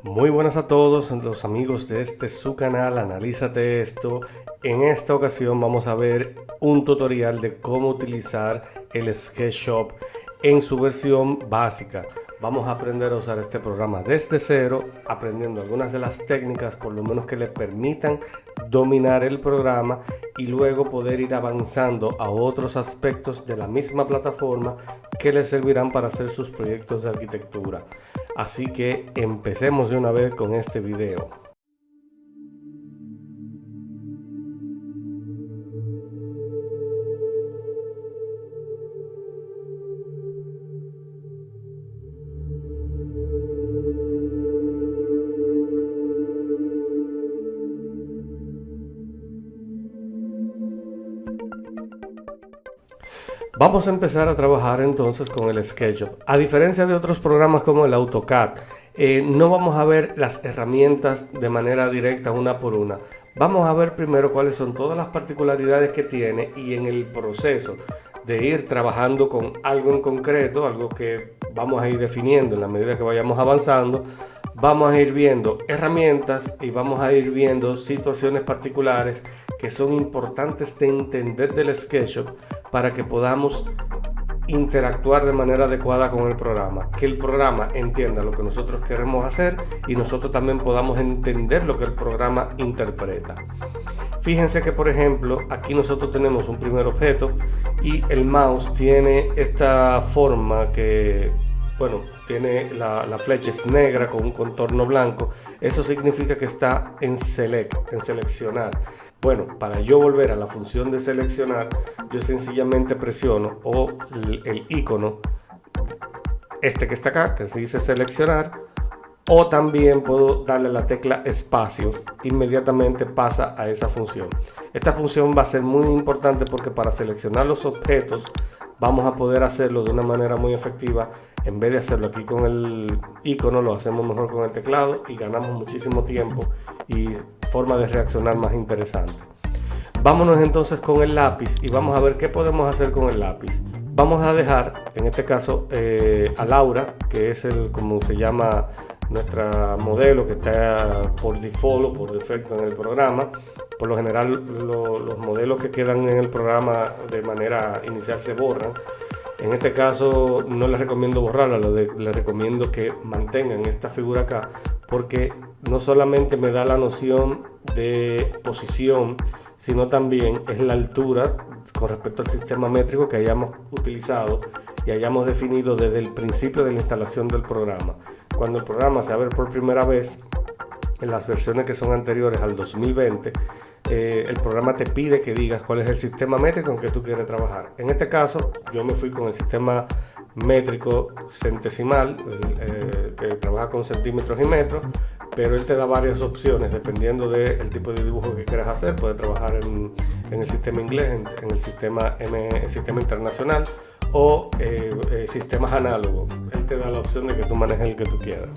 Muy buenas a todos los amigos de su canal Analízate Esto. En esta ocasión vamos a ver un tutorial de cómo utilizar el SketchUp en su versión básica. Vamos a aprender a usar este programa desde cero, aprendiendo algunas de las técnicas por lo menos que le permitan dominar el programa y luego poder ir avanzando a otros aspectos de la misma plataforma que les servirán para hacer sus proyectos de arquitectura. Así que empecemos de una vez con este video. Vamos a empezar a trabajar entonces con el SketchUp. A diferencia de otros programas como el AutoCAD, no vamos a ver las herramientas de manera directa una por una. Vamos a ver primero cuáles son todas las particularidades que tiene y en el proceso de ir trabajando con algo en concreto, algo que vamos a ir definiendo en la medida que vayamos avanzando, vamos a ir viendo herramientas y vamos a ir viendo situaciones particulares que son importantes de entender del SketchUp para que podamos interactuar de manera adecuada con el programa, que el programa entienda lo que nosotros queremos hacer y nosotros también podamos entender lo que el programa interpreta. Fíjense que por ejemplo aquí nosotros tenemos un primer objeto y el mouse tiene esta forma que, bueno, tiene la flecha es negra con un contorno blanco. Eso significa que está en select, en seleccionar. Bueno, para yo volver a la función de seleccionar, yo sencillamente presiono el icono, este que está acá, que se dice seleccionar, o también puedo darle la tecla espacio, inmediatamente pasa a esa función. Esta función va a ser muy importante porque para seleccionar los objetos vamos a poder hacerlo de una manera muy efectiva. En vez de hacerlo aquí con el icono, lo hacemos mejor con el teclado y ganamos muchísimo tiempo y forma de reaccionar más interesante. Vámonos entonces con el lápiz y vamos a ver qué podemos hacer con el lápiz. Vamos a dejar, en este caso, a Laura, que es como se llama nuestra modelo, que está por default o por defecto en el programa. Por lo general, los modelos que quedan en el programa de manera inicial se borran. En este caso no les recomiendo borrarla, les recomiendo que mantengan esta figura acá, porque no solamente me da la noción de posición, sino también es la altura con respecto al sistema métrico que hayamos utilizado y hayamos definido desde el principio de la instalación del programa. Cuando el programa se abre por primera vez, en las versiones que son anteriores al 2020, el programa te pide que digas cuál es el sistema métrico en que tú quieres trabajar. En este caso, yo me fui con el sistema métrico centesimal, que trabaja con centímetros y metros, pero él te da varias opciones dependiendo del tipo de dibujo que quieras hacer. Puedes trabajar en el sistema inglés, en el sistema internacional o sistemas análogos. Él te da la opción de que tú manejes el que tú quieras.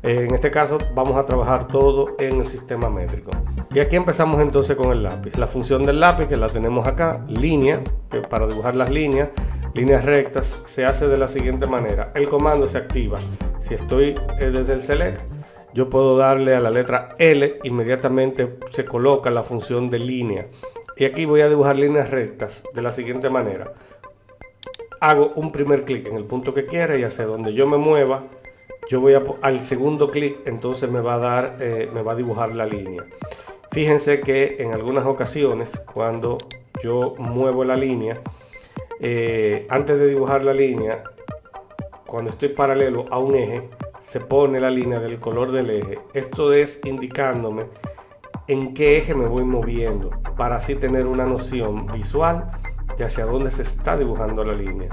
En este caso vamos a trabajar todo en el sistema métrico. Y aquí empezamos entonces con el lápiz. La función del lápiz, que la tenemos acá, línea, que para dibujar las líneas rectas, se hace de la siguiente manera. El comando se activa. Si estoy desde el select, yo puedo darle a la letra L, inmediatamente se coloca la función de línea. Y aquí voy a dibujar líneas rectas de la siguiente manera. Hago un primer clic en el punto que quiera y hacia donde yo me mueva, yo voy al segundo clic, entonces me va a dibujar la línea. Fíjense que en algunas ocasiones, cuando yo muevo la línea, antes de dibujar la línea, cuando estoy paralelo a un eje, se pone la línea del color del eje. Esto es indicándome en qué eje me voy moviendo, para así tener una noción visual de hacia dónde se está dibujando la línea.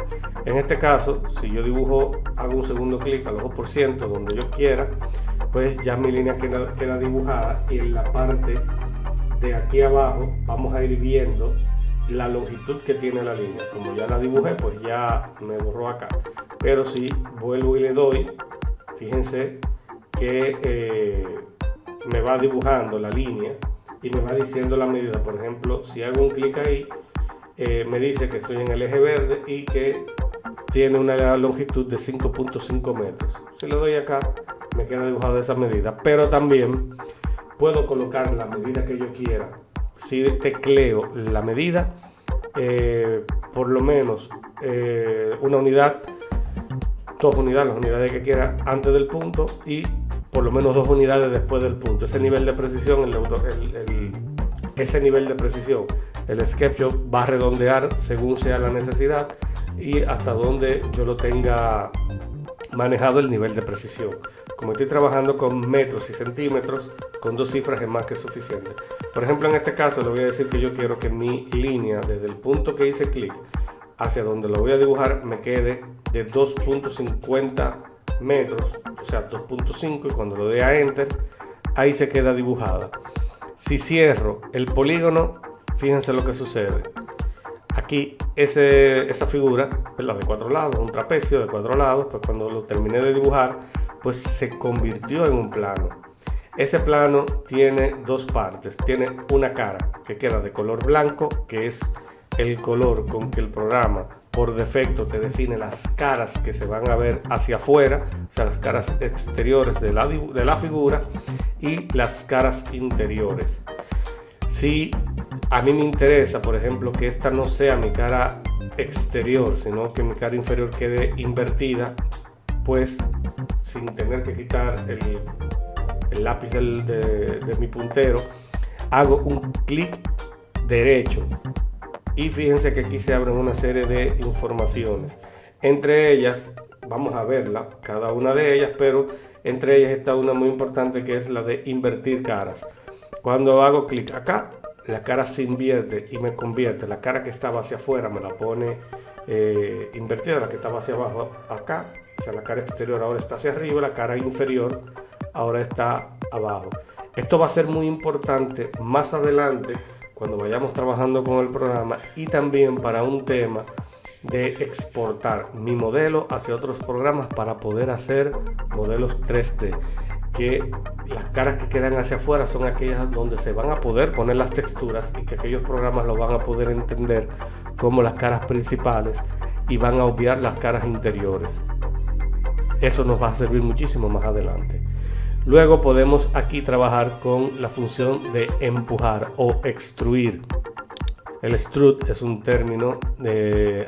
En este caso, si yo dibujo, hago un segundo clic al ojo por ciento donde yo quiera, pues ya mi línea queda dibujada, y en la parte de aquí abajo vamos a ir viendo la longitud que tiene la línea. Como ya la dibujé, pues ya me borró acá. Pero si vuelvo y le doy, fíjense que me va dibujando la línea y me va diciendo la medida. Por ejemplo, si hago un clic ahí, me dice que estoy en el eje verde y que tiene una longitud de 5.5 metros. Si le doy acá, me queda dibujado esa medida, pero también puedo colocar la medida que yo quiera. Si tecleo la medida, por lo menos una unidad, 2 unidades, las unidades que quiera antes del punto y por lo menos 2 unidades después del punto. Ese nivel de precisión, ese nivel de precisión, el SketchUp va a redondear según sea la necesidad y hasta donde yo lo tenga manejado el nivel de precisión. Como estoy trabajando con metros y centímetros, con 2 cifras es más que suficiente. Por ejemplo, en este caso le voy a decir que yo quiero que mi línea desde el punto que hice clic hacia donde lo voy a dibujar me quede de 2.50 metros, o sea 2.5, y cuando lo dé a enter ahí se queda dibujada. Si cierro el polígono, fíjense lo que sucede. Aquí esa figura, ¿verdad?, de 4 lados, un trapecio de 4 lados, pues cuando lo terminé de dibujar, pues se convirtió en un plano. Ese plano tiene 2 partes. Tiene una cara que queda de color blanco, que es el color con que el programa por defecto te define las caras que se van a ver hacia afuera, o sea, las caras exteriores de la figura y las caras interiores. Si a mí me interesa, por ejemplo, que esta no sea mi cara exterior, sino que mi cara inferior quede invertida, pues sin tener que quitar el lápiz de mi puntero, hago un clic derecho y fíjense que aquí se abren una serie de informaciones. Entre ellas, vamos a verla, cada una de ellas, pero entre ellas está una muy importante que es la de invertir caras. Cuando hago clic acá, la cara se invierte y me convierte. La cara que estaba hacia afuera me la pone invertida, la que estaba hacia abajo acá. O sea, la cara exterior ahora está hacia arriba, la cara inferior ahora está abajo. Esto va a ser muy importante más adelante cuando vayamos trabajando con el programa y también para un tema de exportar mi modelo hacia otros programas para poder hacer modelos 3D. Que las caras que quedan hacia afuera son aquellas donde se van a poder poner las texturas y que aquellos programas lo van a poder entender como las caras principales y van a obviar las caras interiores. Eso nos va a servir muchísimo más adelante. Luego podemos aquí trabajar con la función de empujar o extruir. El extrude es un término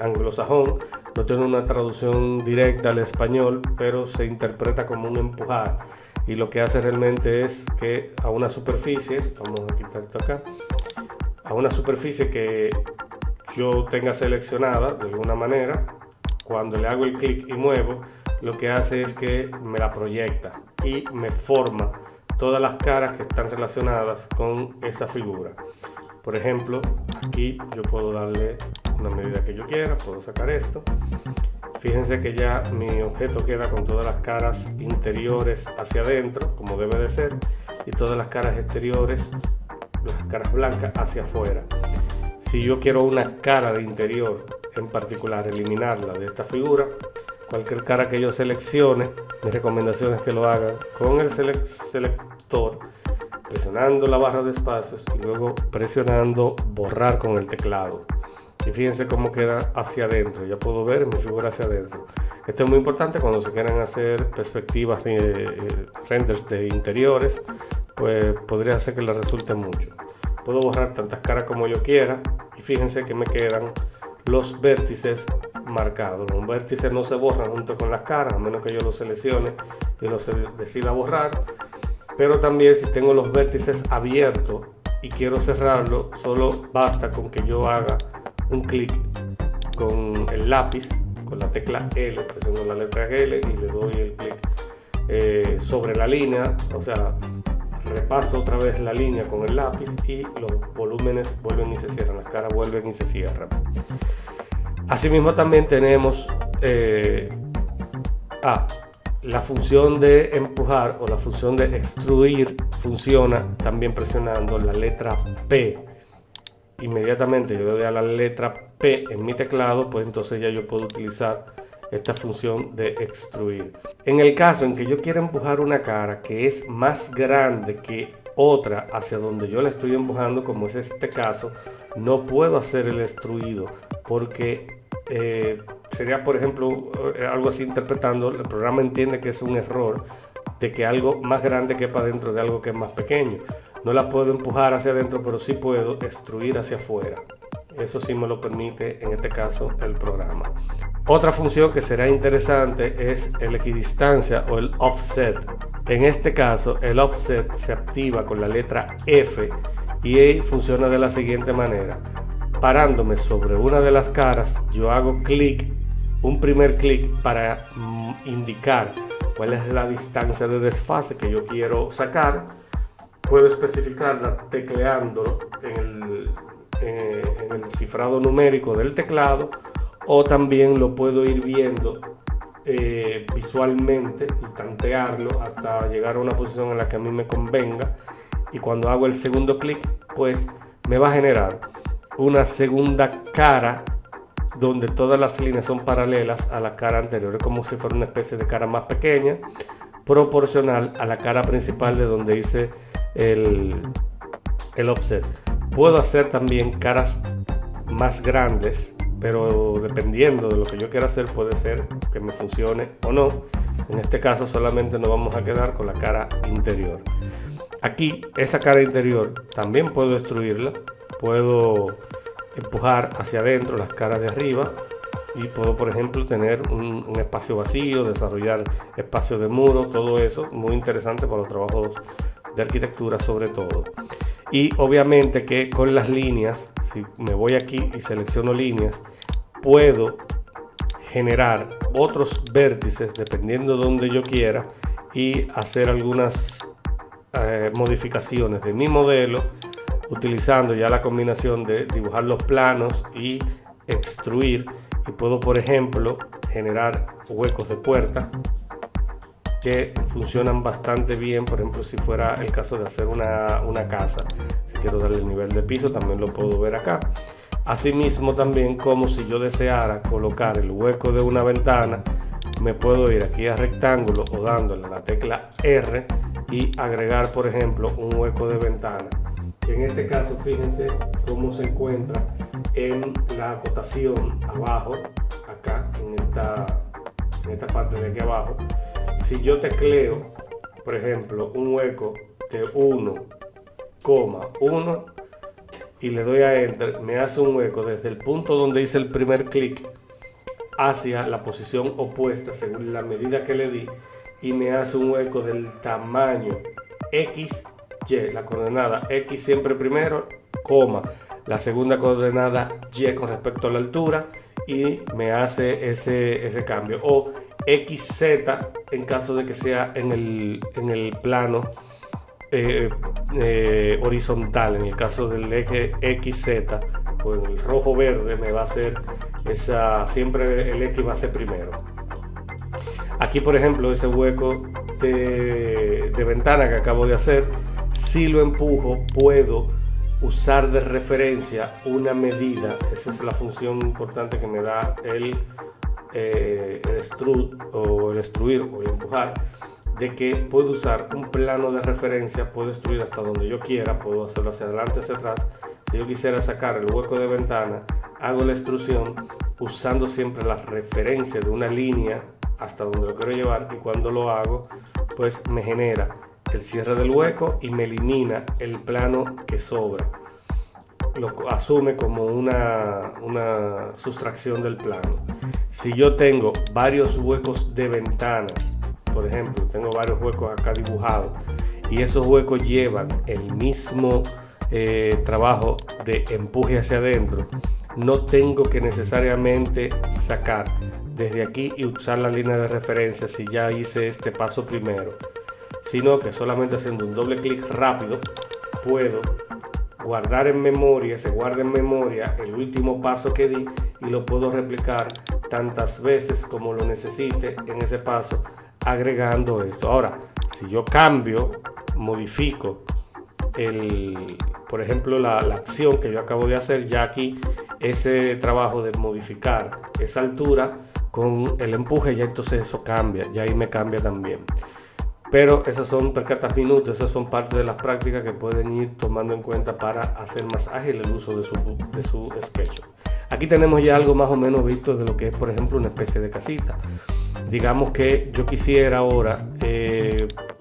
anglosajón, no tiene una traducción directa al español, pero se interpreta como un empujar. Y lo que hace realmente es que a una superficie, vamos a quitar esto acá, a una superficie que yo tenga seleccionada de alguna manera, cuando le hago el clic y muevo, lo que hace es que me la proyecta y me forma todas las caras que están relacionadas con esa figura. Por ejemplo, aquí yo puedo darle una medida que yo quiera, puedo sacar esto. Fíjense que ya mi objeto queda con todas las caras interiores hacia adentro, como debe de ser, y todas las caras exteriores, las caras blancas, hacia afuera. Si yo quiero una cara de interior en particular, eliminarla de esta figura, cualquier cara que yo seleccione, mi recomendación es que lo hagan con el selector, presionando la barra de espacios y luego presionando borrar con el teclado. Y fíjense cómo queda hacia adentro. Ya puedo ver mi figura hacia adentro. Esto es muy importante cuando se quieran hacer perspectivas renders de interiores, pues podría ser que les resulte mucho. Puedo borrar tantas caras como yo quiera y fíjense que me quedan los vértices marcados. Los vértices no se borran junto con las caras, a menos que yo los seleccione y los decida borrar. Pero también si tengo los vértices abiertos y quiero cerrarlo, solo basta con que yo haga un clic con el lápiz, con la tecla L, presiono la letra L y le doy el clic sobre la línea, o sea, repaso otra vez la línea con el lápiz y los volúmenes vuelven y se cierran, las caras vuelven y se cierran. Asimismo también tenemos la función de empujar o la función de extruir funciona también presionando la letra P. Inmediatamente yo le doy a la letra P en mi teclado, pues entonces ya yo puedo utilizar esta función de extruir. En el caso en que yo quiera empujar una cara que es más grande que otra hacia donde yo la estoy empujando, como es este caso, no puedo hacer el extruido porque sería, por ejemplo, algo así interpretando, el programa entiende que es un error de que algo más grande quepa dentro de algo que es más pequeño. No la puedo empujar hacia adentro, pero sí puedo extruir hacia afuera. Eso sí me lo permite en este caso el programa. Otra función que será interesante es el equidistancia o el offset. En este caso el offset se activa con la letra F y funciona de la siguiente manera. Parándome sobre una de las caras, yo hago clic, un primer clic para indicar cuál es la distancia de desfase que yo quiero sacar. Puedo especificarla tecleando en el cifrado numérico del teclado, o también lo puedo ir viendo visualmente y tantearlo hasta llegar a una posición en la que a mí me convenga, y cuando hago el segundo clic pues me va a generar una segunda cara donde todas las líneas son paralelas a la cara anterior. Es como si fuera una especie de cara más pequeña, proporcional a la cara principal de donde hice el offset. Puedo hacer también caras más grandes, pero dependiendo de lo que yo quiera hacer puede ser que me funcione o no. En este caso solamente nos vamos a quedar con la cara interior. Aquí esa cara interior también puedo destruirla, puedo empujar hacia adentro las caras de arriba y puedo, por ejemplo, tener un espacio vacío, desarrollar espacios de muro, todo eso muy interesante para los trabajos de arquitectura sobre todo. Y obviamente que con las líneas, si me voy aquí y selecciono líneas, puedo generar otros vértices dependiendo de donde yo quiera y hacer algunas modificaciones de mi modelo utilizando ya la combinación de dibujar los planos y extruir. Y puedo, por ejemplo, generar huecos de puerta que funcionan bastante bien. Por ejemplo, si fuera el caso de hacer una casa, si quiero darle el nivel de piso, también lo puedo ver acá. Asimismo, también como si yo deseara colocar el hueco de una ventana, me puedo ir aquí a rectángulo o dándole la tecla R y agregar, por ejemplo, un hueco de ventana. En este caso, fíjense cómo se encuentra en la acotación abajo, acá en esta parte de aquí abajo. Si yo tecleo, por ejemplo, un hueco de 1,1 y le doy a Enter, me hace un hueco desde el punto donde hice el primer clic hacia la posición opuesta según la medida que le di, y me hace un hueco del tamaño XY, la coordenada X siempre primero, coma, la segunda coordenada Y con respecto a la altura, y me hace ese cambio, o XZ en caso de que sea en el plano horizontal. En el caso del eje XZ o en el rojo verde me va a hacer siempre el X va a ser primero. Aquí, por ejemplo, ese hueco de ventana que acabo de hacer, si lo empujo puedo usar de referencia una medida. Esa es la función importante que me da el extrude o el extruir o el empujar, de que puedo usar un plano de referencia, puedo extruir hasta donde yo quiera, puedo hacerlo hacia adelante, hacia atrás. Si yo quisiera sacar el hueco de ventana, hago la extrusión usando siempre la referencia de una línea hasta donde lo quiero llevar, y cuando lo hago pues me genera el cierre del hueco y me elimina el plano que sobra. Lo asume como una sustracción del plano. Si yo tengo varios huecos de ventanas, por ejemplo, tengo varios huecos acá dibujados y esos huecos llevan el mismo trabajo de empuje hacia adentro, no tengo que necesariamente sacar desde aquí y usar la línea de referencia si ya hice este paso primero, sino que solamente haciendo un doble clic rápido puedo guardar en memoria, se guarda en memoria el último paso que di y lo puedo replicar tantas veces como lo necesite en ese paso, agregando esto. Ahora, si yo cambio, modifico por ejemplo, la acción que yo acabo de hacer, ya aquí ese trabajo de modificar esa altura con el empuje, ya entonces eso cambia, ya ahí me cambia también. Pero esos son percatas minutos, esas son parte de las prácticas que pueden ir tomando en cuenta para hacer más ágil el uso de su SketchUp. Aquí tenemos ya algo más o menos visto de lo que es, por ejemplo, una especie de casita. digamos que yo quisiera ahora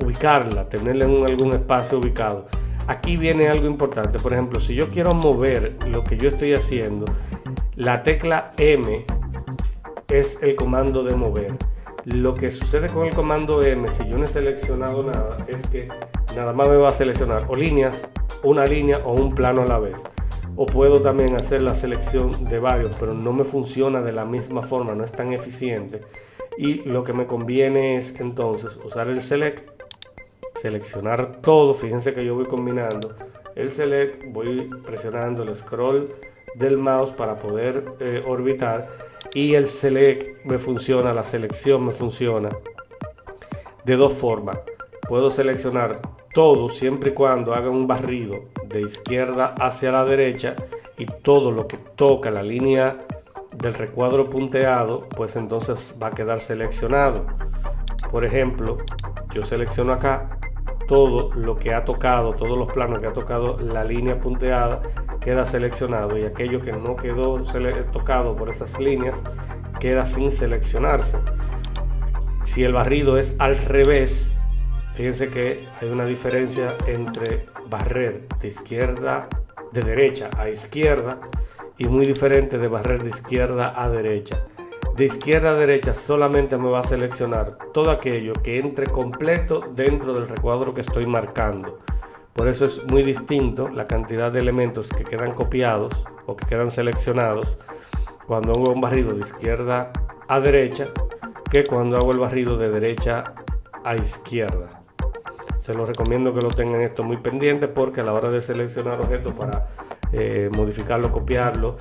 ubicarla, tenerla en algún espacio ubicado. Aquí viene algo importante. Por ejemplo, si yo quiero mover lo que yo estoy haciendo, la tecla M es el comando de mover. Lo que sucede con el comando M, si yo no he seleccionado nada, es que nada más me va a seleccionar o líneas, una línea o un plano a la vez. O puedo también hacer la selección de varios, pero no me funciona de la misma forma, no es tan eficiente. Y lo que me conviene es entonces usar el select, seleccionar todo. Fíjense que yo voy combinando el select, voy presionando el scroll del mouse para poder orbitar, y el select me funciona, la selección me funciona de dos formas. Puedo seleccionar todo siempre y cuando haga un barrido de izquierda hacia la derecha, y todo lo que toca la línea del recuadro punteado, pues entonces va a quedar seleccionado. Por ejemplo, yo selecciono acá todo lo que ha tocado, todos los planos que ha tocado la línea punteada queda seleccionado, y aquello que no quedó tocado por esas líneas queda sin seleccionarse. Si el barrido es al revés, fíjense que hay una diferencia entre barrer de derecha a izquierda, y muy diferente de barrer de izquierda a derecha. De izquierda a derecha solamente me va a seleccionar todo aquello que entre completo dentro del recuadro que estoy marcando. Por eso es muy distinto la cantidad de elementos que quedan copiados o que quedan seleccionados cuando hago un barrido de izquierda a derecha que cuando hago el barrido de derecha a izquierda. Se los recomiendo que lo tengan esto muy pendiente, porque a la hora de seleccionar objetos para modificarlo, copiarlo,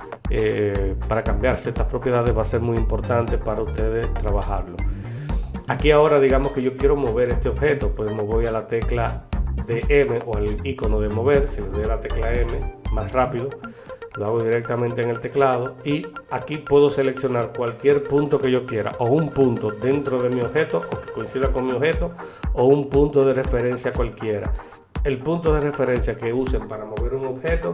para cambiar ciertas propiedades, va a ser muy importante para ustedes trabajarlo. Aquí ahora digamos que yo quiero mover este objeto, pues me voy a la tecla de M o al icono de mover. Si le doy a la tecla M, más rápido, lo hago directamente en el teclado, y aquí puedo seleccionar cualquier punto que yo quiera, o un punto dentro de mi objeto o que coincida con mi objeto, o un punto de referencia cualquiera. El punto de referencia que usen para mover un objeto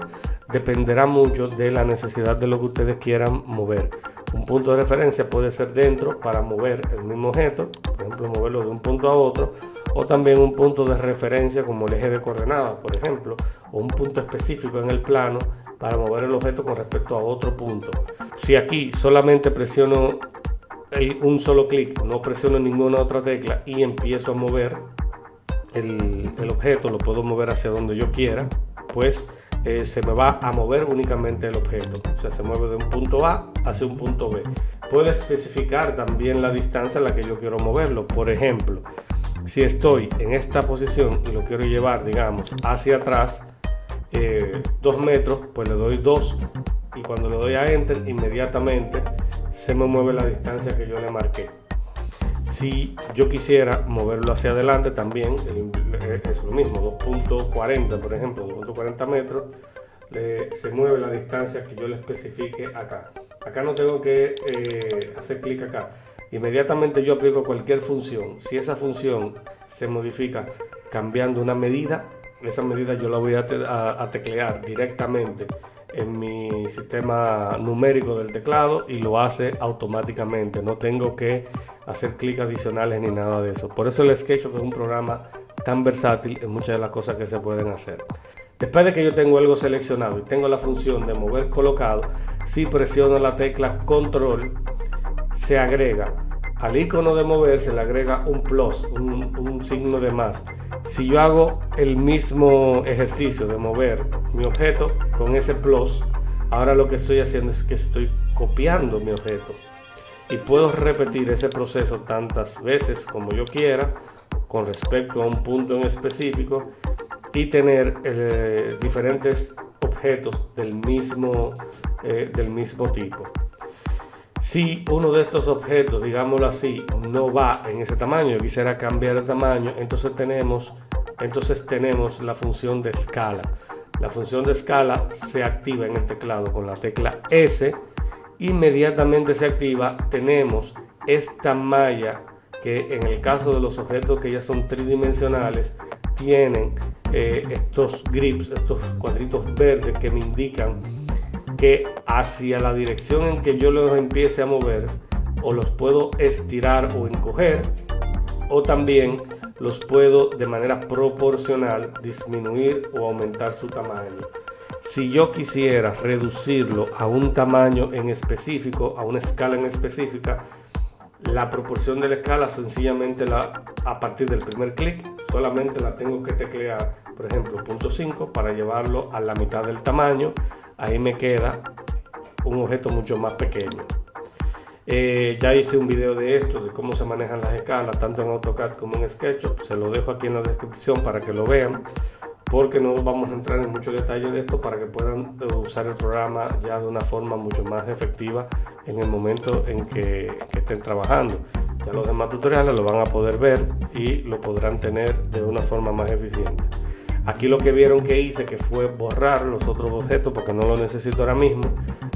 dependerá mucho de la necesidad de lo que ustedes quieran mover. Un punto de referencia puede ser dentro para mover el mismo objeto, por ejemplo moverlo de un punto a otro, o también un punto de referencia como el eje de coordenadas, por ejemplo, o un punto específico en el plano para mover el objeto con respecto a otro punto. Si aquí solamente presiono un solo clic, no presiono ninguna otra tecla y empiezo a mover el objeto, lo puedo mover hacia donde yo quiera, pues se me va a mover únicamente el objeto. O sea, se mueve de un punto A hacia un punto B. Puedo especificar también la distancia en la que yo quiero moverlo. Por ejemplo, si estoy en esta posición y lo quiero llevar, digamos, hacia atrás 2 metros, pues le doy 2, y cuando le doy a Enter, inmediatamente se me mueve la distancia que yo le marqué. Si yo quisiera moverlo hacia adelante, también es lo mismo, 2.40, por ejemplo, 2.40 metros, se mueve la distancia que yo le especifique acá. Acá no tengo que hacer clic acá. Inmediatamente yo aplico cualquier función. Si esa función se modifica cambiando una medida, esa medida yo la voy a teclear directamente en mi sistema numérico del teclado, y lo hace automáticamente. No tengo que hacer clics adicionales ni nada de eso. Por eso el SketchUp es un programa tan versátil en muchas de las cosas que se pueden hacer. Después de que yo tengo algo seleccionado y tengo la función de mover colocado, si presiono la tecla control, se agrega al icono de mover, se le agrega un plus, un signo de más. Si yo hago el mismo ejercicio de mover mi objeto con ese plus, ahora lo que estoy haciendo es que estoy copiando mi objeto, y puedo repetir ese proceso tantas veces como yo quiera con respecto a un punto en específico, y tener diferentes objetos del mismo tipo. Si uno de estos objetos, digámoslo así, no va en ese tamaño, yo quisiera cambiar el tamaño, entonces tenemos la función de escala. La función de escala se activa en el teclado con la tecla S. Inmediatamente se activa, tenemos esta malla que en el caso de los objetos que ya son tridimensionales tienen estos grips, estos cuadritos verdes que me indican que hacia la dirección en que yo los empiece a mover o los puedo estirar o encoger, o también los puedo de manera proporcional disminuir o aumentar su tamaño. Si yo quisiera reducirlo a un tamaño en específico, a una escala en específica, la proporción de la escala sencillamente a partir del primer clic solamente la tengo que teclear, por ejemplo, 0.5 para llevarlo a la mitad del tamaño. Ahí me queda un objeto mucho más pequeño. Ya hice un video de esto, de cómo se manejan las escalas, tanto en AutoCAD como en SketchUp. Se lo dejo aquí en la descripción para que lo vean, porque no vamos a entrar en mucho detalle de esto para que puedan usar el programa ya de una forma mucho más efectiva en el momento en que estén trabajando. Ya los demás tutoriales lo van a poder ver y lo podrán tener de una forma más eficiente. Aquí lo que vieron que hice, que fue borrar los otros objetos porque no lo necesito ahora mismo.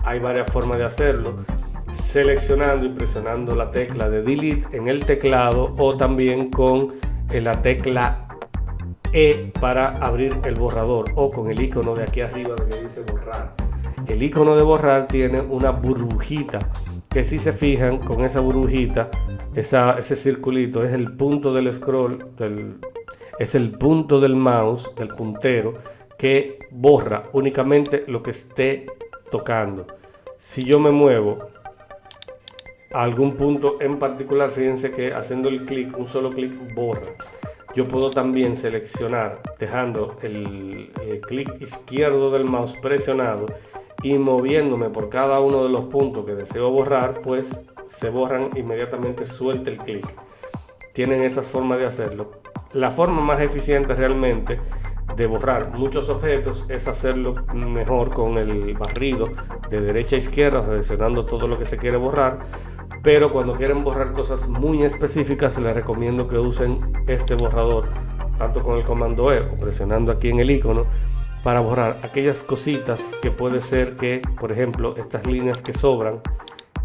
Hay varias formas de hacerlo: seleccionando y presionando la tecla de Delete en el teclado, o también con la tecla E para abrir el borrador, o con el icono de aquí arriba que dice borrar. El icono de borrar tiene una burbujita que, si se fijan, con esa burbujita, ese circulito es el punto del scroll, es el punto del mouse, del puntero, que borra únicamente lo que esté tocando. Si yo me muevo a algún punto en particular, fíjense que haciendo el clic, un solo clic borra. Yo puedo también seleccionar dejando el clic izquierdo del mouse presionado y moviéndome por cada uno de los puntos que deseo borrar, pues se borran inmediatamente, suelta el clic. Tienen esas formas de hacerlo. La forma más eficiente realmente de borrar muchos objetos es hacerlo mejor con el barrido de derecha a izquierda, seleccionando todo lo que se quiere borrar. Pero cuando quieren borrar cosas muy específicas, les recomiendo que usen este borrador, tanto con el comando E o presionando aquí en el icono, para borrar aquellas cositas que puede ser que, por ejemplo, estas líneas que sobran,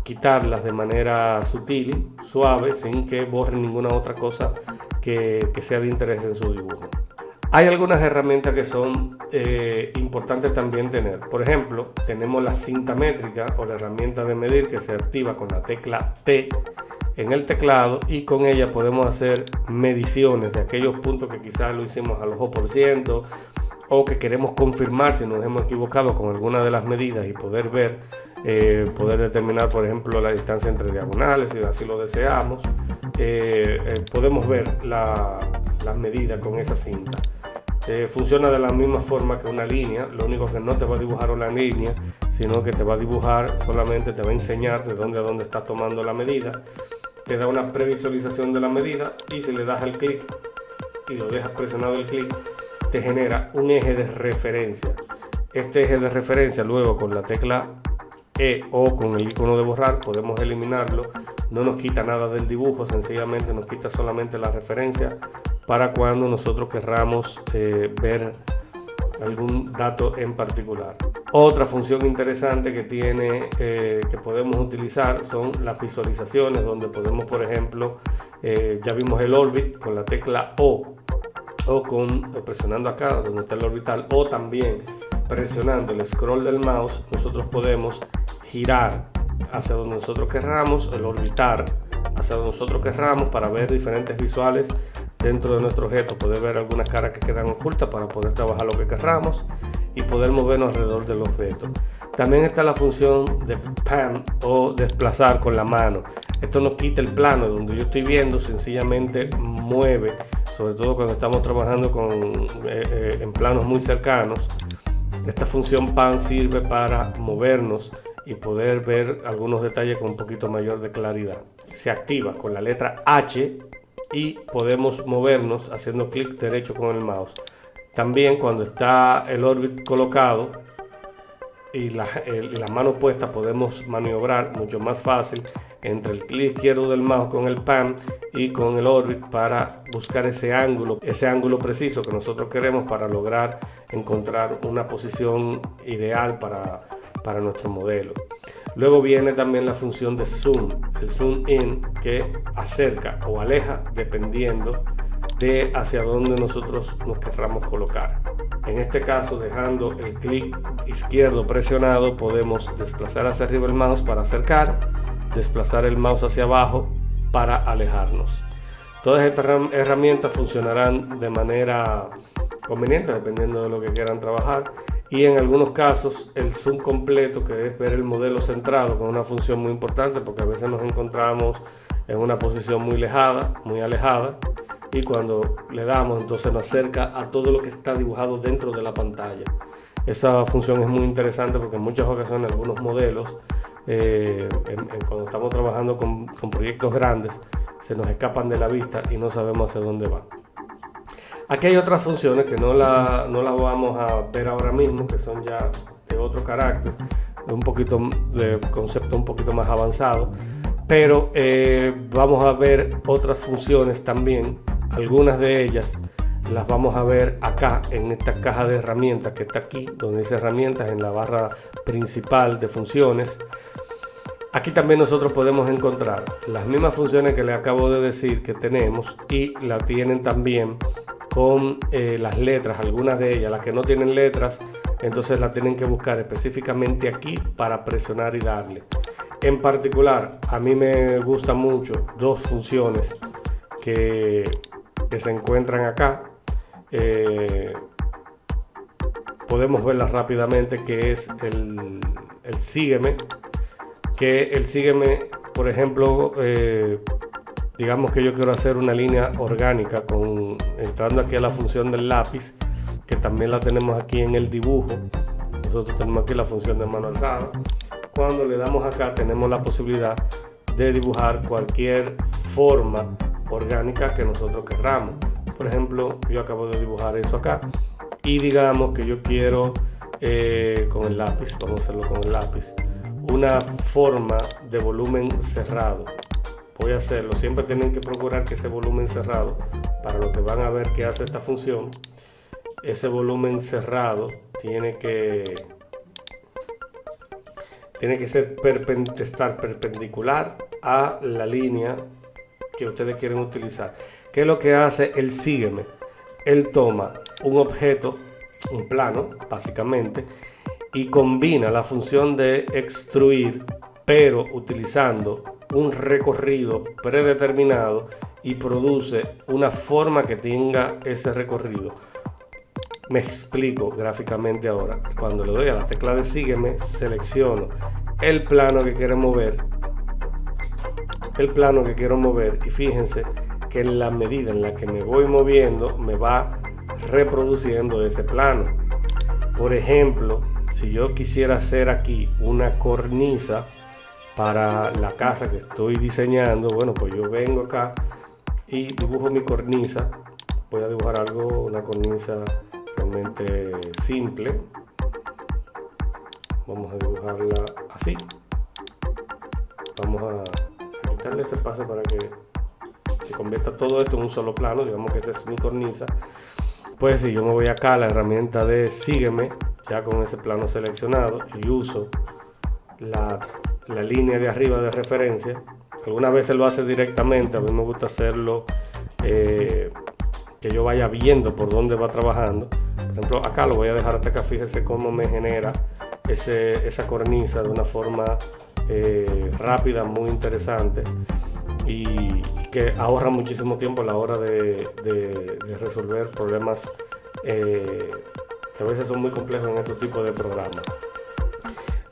quitarlas de manera sutil, suave, sin que borren ninguna otra cosa que sea de interés en su dibujo. Hay algunas herramientas que son importantes también tener. Por ejemplo, tenemos la cinta métrica, o la herramienta de medir, que se activa con la tecla T en el teclado, y con ella podemos hacer mediciones de aquellos puntos que quizás lo hicimos al ojo por ciento, o que queremos confirmar si nos hemos equivocado con alguna de las medidas y poder ver, poder determinar, por ejemplo, la distancia entre diagonales, si así lo deseamos. Podemos ver las medidas con esa cinta. Funciona de la misma forma que una línea, lo único que no te va a dibujar una línea, sino que te va a dibujar, solamente te va a enseñar de dónde a dónde estás tomando la medida. Te da una previsualización de la medida, y si le das al clic y lo dejas presionado el clic, te genera un eje de referencia. Este eje de referencia, luego con la tecla E o con el icono de borrar, podemos eliminarlo. No nos quita nada del dibujo, sencillamente nos quita solamente la referencia para cuando nosotros querramos ver algún dato en particular. Otra función interesante que tiene, que podemos utilizar, son las visualizaciones, donde podemos, por ejemplo, ya vimos el orbit con la tecla O presionando acá donde está el orbital, o también presionando el scroll del mouse, nosotros podemos girar hacia donde nosotros querramos, el orbitar hacia donde nosotros querramos, para ver diferentes visuales dentro de nuestro objeto, poder ver algunas caras que quedan ocultas para poder trabajar lo que querramos y poder movernos alrededor del objeto. También está la función de pan, o desplazar con la mano. Esto nos quita el plano donde yo estoy viendo, sencillamente mueve, sobre todo cuando estamos trabajando en planos muy cercanos. Esta función pan sirve para movernos y poder ver algunos detalles con un poquito mayor de claridad. Se activa con la letra H y podemos movernos haciendo clic derecho con el mouse. También cuando está el orbit colocado y la mano puesta, podemos maniobrar mucho más fácil entre el clic izquierdo del mouse con el pan y con el orbit para buscar ese ángulo preciso que nosotros queremos, para lograr encontrar una posición ideal para nuestro modelo. Luego viene también la función de zoom, el zoom in, que acerca o aleja dependiendo de hacia dónde nosotros nos querramos colocar. En este caso, dejando el clic izquierdo presionado, podemos desplazar hacia arriba el mouse para acercar, desplazar el mouse hacia abajo para alejarnos. Todas estas herramientas funcionarán de manera conveniente dependiendo de lo que quieran trabajar, y en algunos casos el zoom completo, que es ver el modelo centrado, con una función muy importante porque a veces nos encontramos en una posición muy alejada, y cuando le damos entonces nos acerca a todo lo que está dibujado dentro de la pantalla. Esa función es muy interesante porque en muchas ocasiones algunos modelos, cuando estamos trabajando con proyectos grandes, se nos escapan de la vista y no sabemos hacia dónde van. Aquí hay otras funciones que no las vamos a ver ahora mismo, que son ya de otro carácter, de concepto un poquito más avanzado, pero vamos a ver otras funciones también. Algunas de ellas las vamos a ver acá en esta caja de herramientas que está aquí, donde dice herramientas, en la barra principal de funciones. Aquí también nosotros podemos encontrar las mismas funciones que les acabo de decir que tenemos, y la tienen también con las letras. Algunas de ellas, las que no tienen letras, entonces la tienen que buscar específicamente aquí para presionar y darle. En particular, a mí me gustan mucho dos funciones que se encuentran acá. Podemos verlas rápidamente, que es el sígueme, por ejemplo, digamos que yo quiero hacer una línea orgánica entrando aquí a la función del lápiz, que también la tenemos aquí en el dibujo. Nosotros tenemos aquí la función de mano alzada. Cuando le damos acá tenemos la posibilidad de dibujar cualquier forma orgánica que nosotros querramos. Por ejemplo, yo acabo de dibujar eso acá, y digamos que yo quiero con el lápiz, vamos a hacerlo con el lápiz, una forma de volumen cerrado. Voy a hacerlo. Siempre tienen que procurar que ese volumen cerrado, para lo que van a ver que hace esta función, ese volumen cerrado tiene que estar perpendicular a la línea que ustedes quieren utilizar. ¿Qué es lo que hace el sígueme? Él toma un objeto, un plano básicamente, y combina la función de extruir, pero utilizando un recorrido predeterminado, y produce una forma que tenga ese recorrido. Me explico gráficamente ahora. Cuando le doy a la tecla de sígueme, selecciono el plano que quiero mover, y fíjense que en la medida en la que me voy moviendo me va reproduciendo ese plano. Por ejemplo, si yo quisiera hacer aquí una cornisa para la casa que estoy diseñando, bueno, pues yo vengo acá y dibujo mi cornisa. Voy a dibujar una cornisa realmente simple. Vamos a dibujarla así. Vamos a quitarle este espacio para que se convierta todo esto en un solo plano. Digamos que esa es mi cornisa. Pues si yo me voy acá a la herramienta de sígueme, ya con ese plano seleccionado, y uso la línea de arriba de referencia. Algunas veces lo hace directamente, a mí me gusta hacerlo que yo vaya viendo por dónde va trabajando. Por ejemplo, acá lo voy a dejar hasta acá. Fíjese cómo me genera esa cornisa de una forma rápida, muy interesante, y que ahorra muchísimo tiempo a la hora de resolver problemas que a veces son muy complejos en este tipo de programas.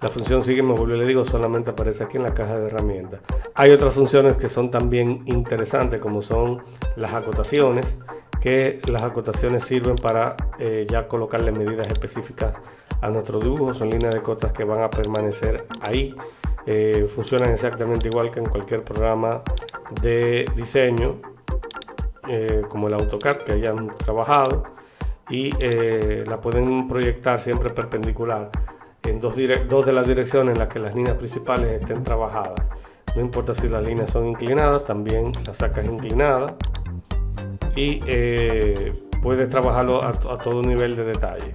La función sígueme, le digo, solamente aparece aquí en la caja de herramientas. Hay otras funciones que son también interesantes, como son las acotaciones, que las acotaciones sirven para ya colocarle medidas específicas a nuestro dibujo. Son líneas de cotas que van a permanecer ahí. Funcionan exactamente igual que en cualquier programa de diseño, como el AutoCAD que hayan trabajado, y la pueden proyectar siempre perpendicular en dos de las direcciones en las que las líneas principales estén trabajadas. No importa si las líneas son inclinadas, también las sacas inclinadas, y puedes trabajarlo a todo nivel de detalle.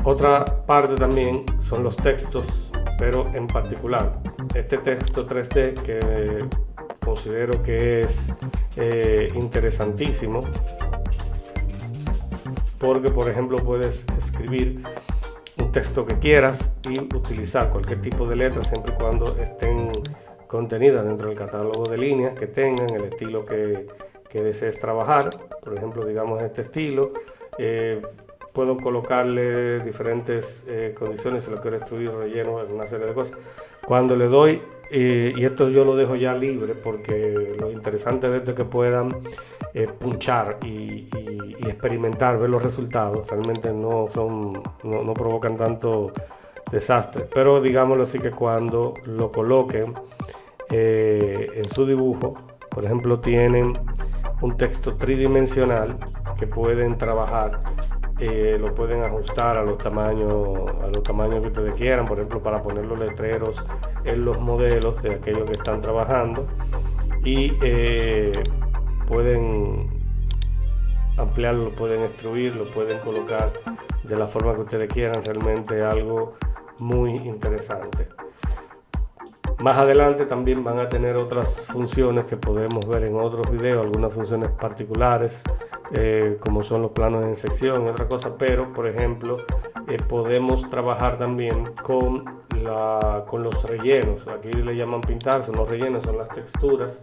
Otra parte también son los textos, pero en particular este texto 3D, que considero que es interesantísimo, porque por ejemplo puedes escribir un texto que quieras y utilizar cualquier tipo de letra siempre y cuando estén contenidas dentro del catálogo de líneas, que tengan el estilo que desees trabajar. Por ejemplo, digamos este estilo, puedo colocarle diferentes condiciones si lo quiero extruir, relleno, una serie de cosas. Cuando le doy, y esto yo lo dejo ya libre, porque lo interesante de esto es que puedan punchar y experimentar, ver los resultados. Realmente no provocan tanto desastre, pero digámoslo así, que cuando lo coloquen en su dibujo, por ejemplo, tienen un texto tridimensional que pueden trabajar, lo pueden ajustar a los tamaños que ustedes quieran, por ejemplo, para poner los letreros en los modelos de aquellos que están trabajando, y pueden ampliarlo, pueden extruir, lo pueden colocar de la forma que ustedes quieran. Realmente algo muy interesante. Más adelante también van a tener otras funciones que podremos ver en otros videos, algunas funciones particulares, como son los planos en sección y otra cosa, pero por ejemplo podemos trabajar también con los rellenos. Aquí le llaman pintar, son los rellenos, son las texturas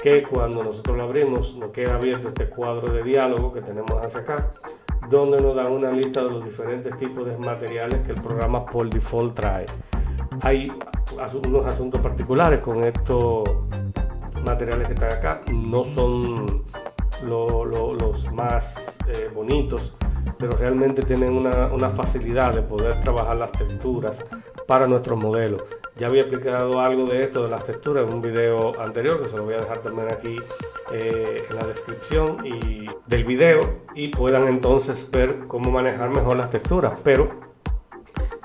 que cuando nosotros lo abrimos nos queda abierto este cuadro de diálogo que tenemos hacia acá, donde nos da una lista de los diferentes tipos de materiales que el programa por default trae. Hay unos asuntos particulares con estos materiales que están acá, no son los más bonitos, pero realmente tienen una facilidad de poder trabajar las texturas para nuestros modelos. Ya había explicado algo de esto de las texturas en un video anterior, que se lo voy a dejar también aquí en la descripción del video, y puedan entonces ver cómo manejar mejor las texturas. Pero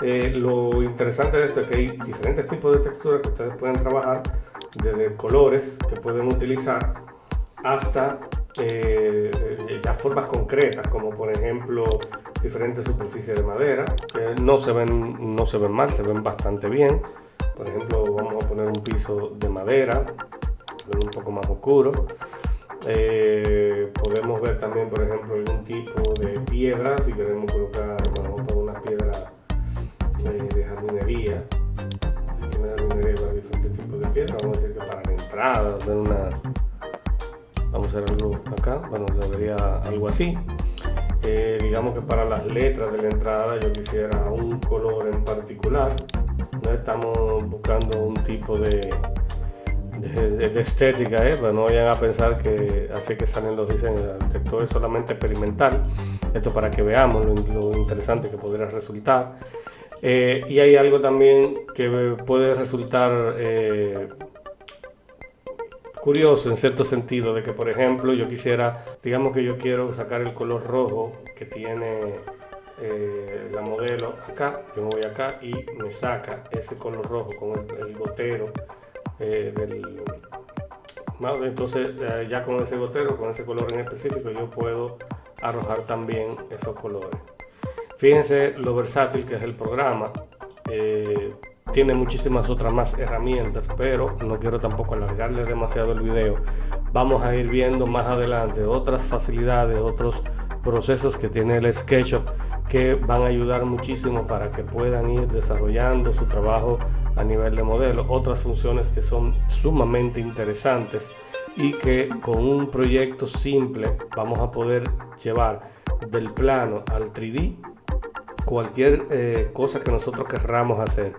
lo interesante de esto es que hay diferentes tipos de texturas que ustedes pueden trabajar, desde colores que pueden utilizar hasta ya formas concretas, como por ejemplo diferentes superficies de madera, que no se ven mal, se ven bastante bien. Por ejemplo, vamos a poner un piso de madera, un poco más oscuro. Podemos ver también, por ejemplo, algún tipo de piedra, si queremos colocar una piedra de jardinería. En la jardinería hay diferentes tipos de piedra. Vamos a decir que para la entrada, vamos a hacer algo acá, bueno, debería algo así. Digamos que para las letras de la entrada yo quisiera un color en particular. No estamos buscando un tipo de estética, pero no vayan a pensar que así que salen los diseños. Esto es solamente experimental, esto para que veamos lo interesante que podría resultar. Y hay algo también que puede resultar curioso en cierto sentido, de que por ejemplo yo quisiera, digamos que yo quiero sacar el color rojo que tiene la modelo acá, yo me voy acá y me saca ese color rojo con el gotero entonces ya con ese gotero, con ese color en específico, yo puedo arrojar también esos colores. Fíjense lo versátil que es el programa. Tiene muchísimas otras más herramientas, pero no quiero tampoco alargarle demasiado el video. Vamos a ir viendo más adelante otras facilidades, otros procesos que tiene el SketchUp, que van a ayudar muchísimo para que puedan ir desarrollando su trabajo a nivel de modelo. Otras funciones que son sumamente interesantes y que con un proyecto simple vamos a poder llevar del plano al 3D cualquier cosa que nosotros querramos hacer.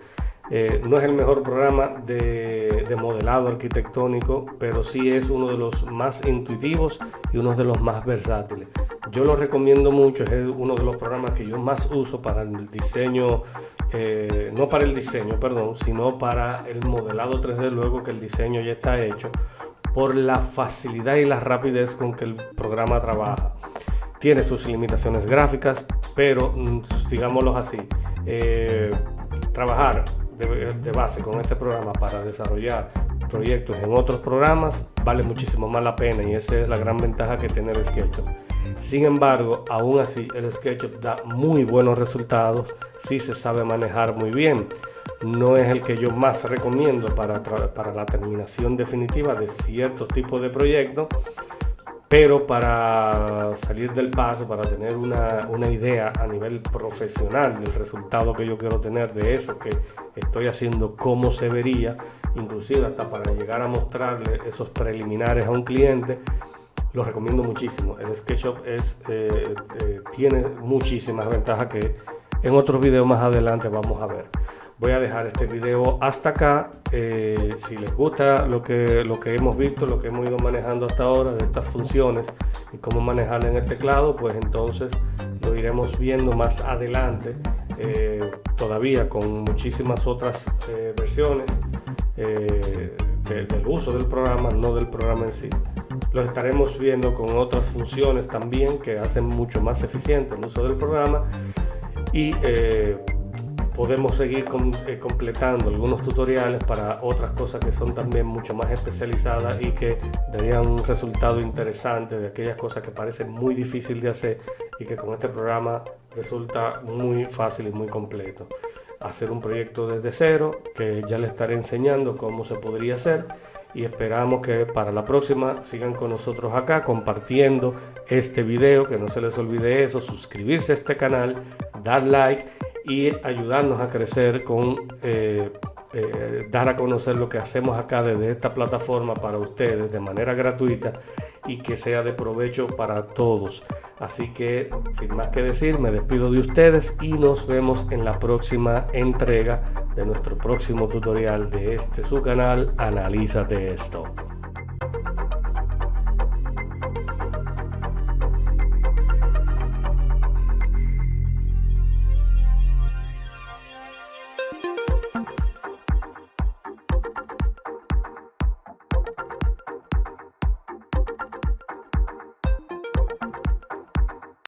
No es el mejor programa de modelado arquitectónico, pero sí es uno de los más intuitivos y uno de los más versátiles. Yo lo recomiendo mucho, es uno de los programas que yo más uso para el diseño, no para el diseño, perdón, sino para el modelado 3D luego que el diseño ya está hecho, por la facilidad y la rapidez con que el programa trabaja. Tiene sus limitaciones gráficas, pero digámoslo así, trabajar de base con este programa para desarrollar proyectos en otros programas vale muchísimo más la pena, y esa es la gran ventaja que tiene el SketchUp. Sin embargo, aún así el SketchUp da muy buenos resultados si se sabe manejar muy bien. No es el que yo más recomiendo para la terminación definitiva de ciertos tipos de proyectos, Pero para salir del paso, para tener una idea a nivel profesional del resultado que yo quiero tener de eso que estoy haciendo, cómo se vería, inclusive hasta para llegar a mostrarle esos preliminares a un cliente, lo recomiendo muchísimo. El SketchUp tiene muchísimas ventajas que en otros videos más adelante vamos a ver. Voy a dejar este video hasta acá. Si les gusta lo que hemos visto, lo que hemos ido manejando hasta ahora de estas funciones y cómo manejarla en el teclado, pues entonces lo iremos viendo más adelante, todavía con muchísimas otras versiones del uso del programa, no del programa en sí. Lo estaremos viendo con otras funciones también que hacen mucho más eficiente el uso del programa, y podemos seguir completando algunos tutoriales para otras cosas que son también mucho más especializadas y que darían un resultado interesante de aquellas cosas que parecen muy difícil de hacer y que con este programa resulta muy fácil y muy completo. Hacer un proyecto desde cero, que ya le estaré enseñando cómo se podría hacer, y esperamos que para la próxima sigan con nosotros acá compartiendo este video, que no se les olvide eso, suscribirse a este canal, dar like y ayudarnos a crecer con dar a conocer lo que hacemos acá desde esta plataforma para ustedes de manera gratuita y que sea de provecho para todos. Así que sin más que decir, me despido de ustedes y nos vemos en la próxima entrega de nuestro próximo tutorial de su canal Analízate Esto.